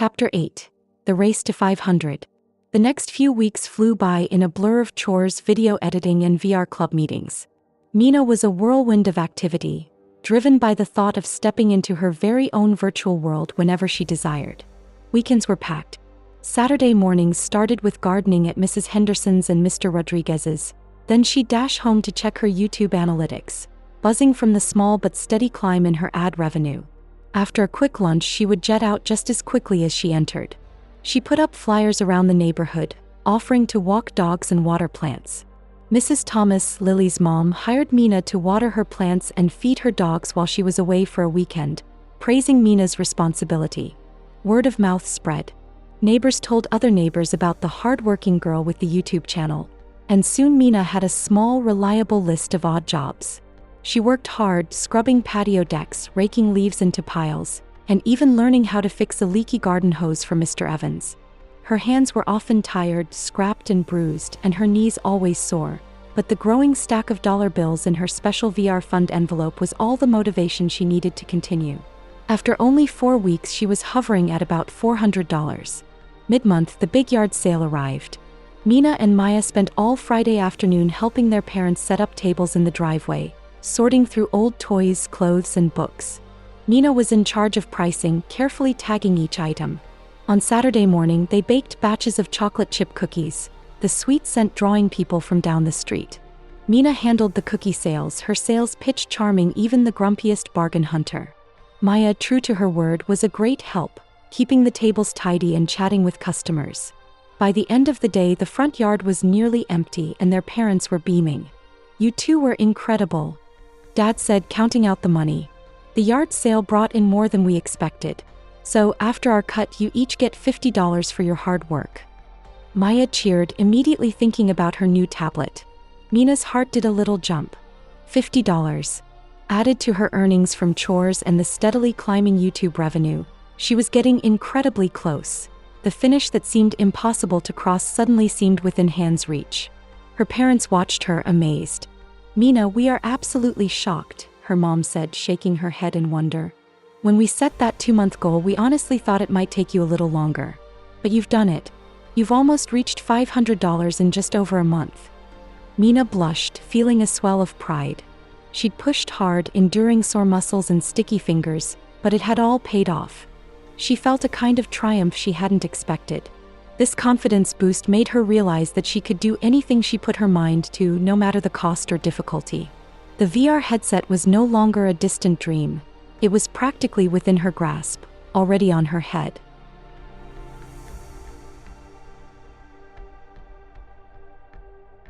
Chapter 8. The Race to 500. The next few weeks flew by in a blur of chores, video editing, and VR club meetings. Mina was a whirlwind of activity, driven by the thought of stepping into her very own virtual world whenever she desired. Weekends were packed. Saturday mornings started with gardening at Mrs. Henderson's and Mr. Rodriguez's. Then she'd dash home to check her YouTube analytics, buzzing from the small but steady climb in her ad revenue. After a quick lunch, she would jet out just as quickly as she entered. She put up flyers around the neighborhood, offering to walk dogs and water plants. Mrs. Thomas, Lily's mom, hired Mina to water her plants and feed her dogs while she was away for a weekend, praising Mina's responsibility. Word of mouth spread. Neighbors told other neighbors about the hard-working girl with the YouTube channel, and soon Mina had a small, reliable list of odd jobs. She worked hard, scrubbing patio decks, raking leaves into piles, and even learning how to fix a leaky garden hose for Mr. Evans. Her hands were often tired, scrapped and bruised, and her knees always sore, but the growing stack of dollar bills in her special VR fund envelope was all the motivation she needed to continue. After only 4 weeks, she was hovering at about $400. Mid-month, the big yard sale arrived. Mina and Maya spent all Friday afternoon helping their parents set up tables in the driveway, sorting through old toys, clothes, and books. Mina was in charge of pricing, carefully tagging each item. On Saturday morning, they baked batches of chocolate chip cookies, the sweet scent drawing people from down the street. Mina handled the cookie sales, her sales pitch charming even the grumpiest bargain hunter. Maya, true to her word, was a great help, keeping the tables tidy and chatting with customers. By the end of the day, the front yard was nearly empty and their parents were beaming. "You two were incredible," Dad said, counting out the money. "The yard sale brought in more than we expected. So, after our cut, you each get $50 for your hard work." Maya cheered, immediately thinking about her new tablet. Mina's heart did a little jump. $50. Added to her earnings from chores and the steadily climbing YouTube revenue, she was getting incredibly close. The finish that seemed impossible to cross suddenly seemed within hand's reach. Her parents watched her, amazed. "Mina, we are absolutely shocked," her mom said, shaking her head in wonder. "When we set that 2-month goal, we honestly thought it might take you a little longer. But you've done it. You've almost reached $500 in just over a month." Mina blushed, feeling a swell of pride. She'd pushed hard, enduring sore muscles and sticky fingers, but it had all paid off. She felt a kind of triumph she hadn't expected. This confidence boost made her realize that she could do anything she put her mind to, no matter the cost or difficulty. The VR headset was no longer a distant dream. It was practically within her grasp, already on her head.